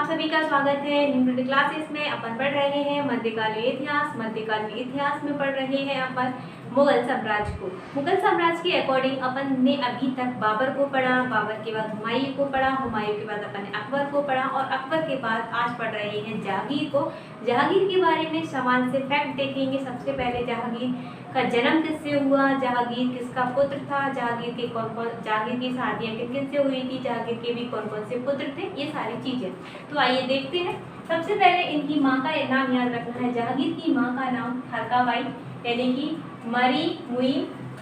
आप सभी का स्वागत है न्यू क्लासेस में। अपन पढ़ रहे हैं मध्यकालीन इतिहास। मध्यकालीन इतिहास में पढ़ रहे हैं अपन मुगल साम्राज्य को। मुगल साम्राज्य के अकॉर्डिंग अपन ने अभी तक बाबर को पढ़ा, बाबर के बाद हुमायूं को पढ़ा, हुमायूं के बाद अपन ने अकबर को पढ़ा और अकबर के बाद आज पढ़ रहे हैं जहांगीर को। जहांगीर के बारे में समान से फैक्ट देखेंगे। सबसे पहले जहांगीर का जन्म किससे हुआ, जहांगीर किसका पुत्र था, जहांगीर की शादियाँ किन किन से हुई थी, जहांगीर के भी कौन कौन से पुत्र थे, ये सारी चीजें। तो आइए देखते हैं। सबसे पहले इनकी माँ का नाम याद रखना है। जहांगीर की माँ का नाम हरकाबाई यानी कि मरी मुई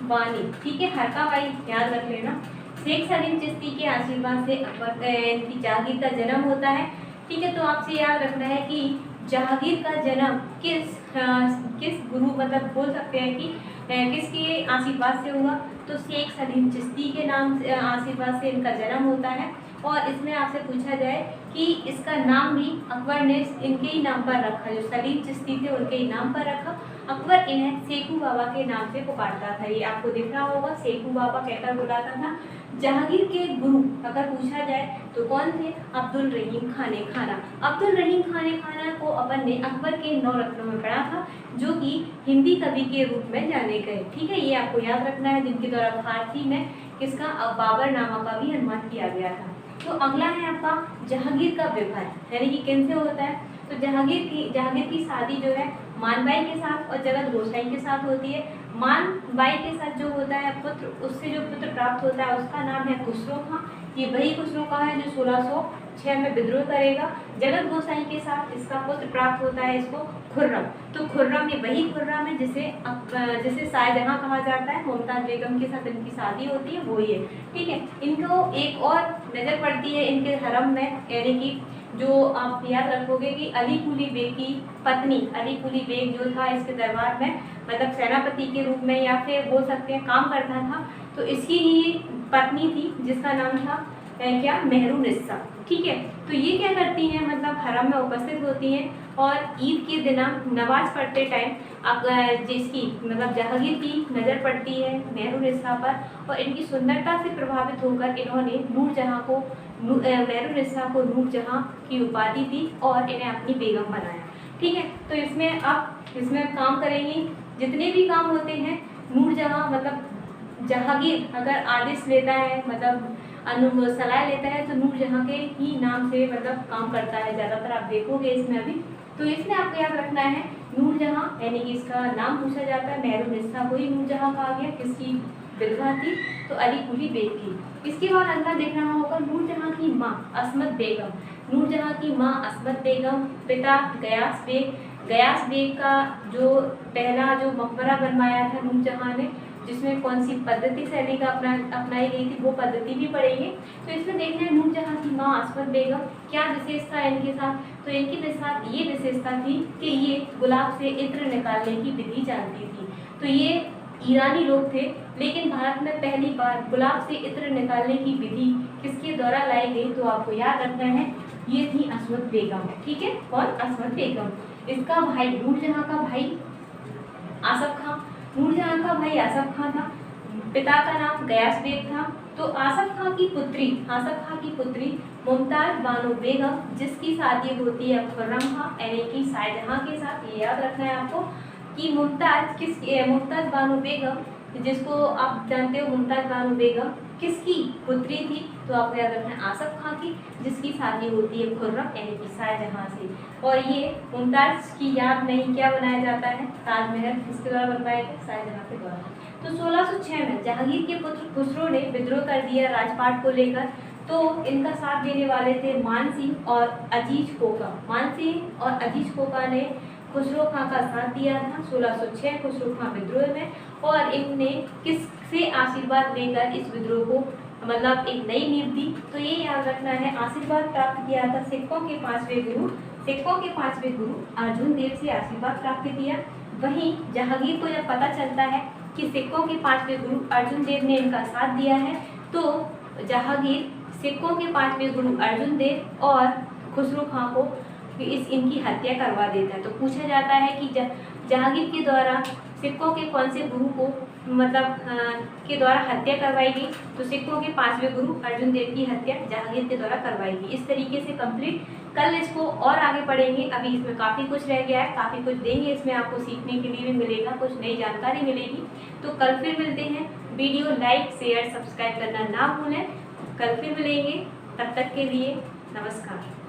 बानी, ठीक है, हरकाबाई याद रख लेना। शेख सलीम चिश्ती के आशीर्वाद से अकबर इनकी जहांगीर का जन्म होता है, ठीक है। तो आपसे याद रखना है कि जहांगीर का जन्म किस गुरु मतलब बोल सकते हैं कि किसके आशीर्वाद से हुआ, तो शेख सलीम चिश्ती के नाम से आशीर्वाद से इनका जन्म होता है। और इसमें आपसे पूछा जाए कि इसका नाम भी अकबर ने इनके ही नाम पर रखा, जो सलीम चिश्ती थे उनके ही नाम पर रखा। अकबर इन्हें सेखू बाबा के नाम से पुकारता था, ये आपको दिख रहा होगा, सेखू बाबा कहकर बुलाता था। जहांगीर के गुरु अगर पूछा जाए तो कौन थे, अब्दुल रहीम खाने खाना। अब्दुल रहीम खाने खाना को अपन ने अकबर के 9 रत्नों में पढ़ा था, जो कि हिंदी कवि के रूप में जाने गए, ठीक है, ये आपको याद रखना है, जिनके द्वारा फारसी में किसका बाबरनामा का भी अनुवाद किया गया था। तो अगला है आपका जहांगीर का विवाह यानी कि किन से होता है। तो जहांगीर की शादी जो है मानबाई के साथ और जगत गोसाई के साथ होती है। मानबाई के साथ जो होता है पुत्र, उससे जो पुत्र प्राप्त होता है उसका नाम है खुसरो खां। ये वही खुसरो खां है जो 1606 में विद्रोह करेगा। जगत गोसाई के साथ इसका पुत्र प्राप्त होता है इसको खुर्रम। तो खुर्रम ये वही खुर्रम है जिसे शाहजहां कहा जाता है। मुमताज बेगम के साथ इनकी शादी होती है, वो ही है, ठीक है। इनको एक और नजर पड़ती है इनके हरम में, यानी कि जो आप याद रखोगे कि अली कुली बेग की पत्नी, अली कुली बेग जो था इसके दरबार में मतलब सेनापति के रूप में या फिर बोल सकते हैं काम करता था, तो इसकी ही पत्नी थी जिसका नाम था क्या, मेहरुनिस्सा, ठीक है। तो ये क्या करती हैं, मतलब हरम में उपस्थित होती हैं और ईद के दिन नमाज पढ़ते टाइम जिसकी मतलब जहांगीर की नज़र पड़ती है मेहरुनिस्सा पर और इनकी सुंदरता से प्रभावित होकर इन्होंने मेहरुनिस्सा को नूरजहां की उपाधि दी और इन्हें अपनी बेगम बनाया, ठीक है। तो इसमें काम करेंगी, जितने भी काम होते हैं नूरजहां मतलब जहांगीर अगर आदेश लेता है मतलब सलाह लेता है तो नूरजहां के ही नाम से मतलब काम करता है ज़्यादातर, आप देखोगे इसमें अभी। तो इसमें आपको याद रखना है नूरजहां यानी कि इसका नाम पूछा जाता है, मेहरुनिस्सा को ही नूरजहां कहा गया, किसकी विधवा थी, तो अली कुली बेग की। इसके बाद अगला देख रहा होगा नूरजहां की माँ असमत बेगम। नूरजहां की माँ असमत बेगम, पिता गयास बेग का जो पहला जो मकबरा बनवाया था नूरजहां ने, जिसमें कौन सी पद्धति शैली का अपनाई गई थी वो पद्धति भी पढ़ेंगे। तो इसमें देखना है नूरजहां की माँ असमत बेगम क्या विशेषता है इनके साथ, तो इनकी ये विशेषता थी कि ये गुलाब से इत्र निकालने की विधि जानती थी। तो ये ईरानी लोग थे, लेकिन भारत में पहली बार गुलाब से इत्र निकालने की विधि किसके द्वारा लाई गई, तो आपको याद रखना है ये थी असमत बेगम, ठीक है। कौन, असमत बेगम। इसका भाई नूरजहां का भाई आसफ खां, नूरजहां का भाई आसफ खां था, पिता का नाम गयास बेग था। तो आसफ खां की पुत्री मुमताज बानो बेगम, जिसकी शादी होती है खुर्रम खां यानी कि शाहजहां के साथ, ये याद रखना है आपको कि मुमताज बानो बेगम, जिसको आप जानते हो मुमताज बानो बेगम किसकी पुत्री थी, तो आपको याद रखना है आसफ खां की, जिसकी शादी होती है खुर्रम यानी कि शाहजहां से। और ये मुमताज की याद में ही क्या बनाया जाता है, ताजमहल किसके द्वारा बनवाया गया, शाहजहां के द्वारा। तो 1606 में जहांगीर के पुत्र खुसरो ने विद्रोह कर दिया राजपाट को लेकर। तो इनका साथ देने वाले थे मानसिंह और अजीज कोका। मानसिंह और अजीज कोका ने खुसरो खां का साथ दिया था 1606 खुसरो खां विद्रोह में। और इनने किससे आशीर्वाद लेकर इस विद्रोह को मतलब एक नई नींव दी, तो ये याद रखना है आशीर्वाद प्राप्त किया था सिखों के पांचवें गुरु अर्जुन देव से आशीर्वाद प्राप्त किया। वहीं जहांगीर को जब पता चलता है कि सिखों के 5वें गुरु अर्जुन देव ने इनका साथ दिया है, तो जहांगीर सिखों के 5वें गुरु अर्जुन देव और खुसरो खां को इनकी हत्या करवा देता है। तो पूछा जाता है कि जहांगीर के द्वारा सिखों के कौन से गुरु को के द्वारा हत्या करवाई गई। तो सिखों के 5वें गुरु अर्जुन देव की हत्या जहांगीर के द्वारा करवाई गई। इस तरीके से कंप्लीट। कल इसको और आगे पढ़ेंगे। अभी इसमें काफ़ी कुछ रह गया है, काफ़ी कुछ देंगे इसमें आपको सीखने के लिए भी मिलेगा, कुछ नई जानकारी मिलेगी। तो कल फिर मिलते हैं। वीडियो लाइक शेयर सब्सक्राइब करना ना भूलें। कल फिर मिलेंगे, तब तक के लिए नमस्कार।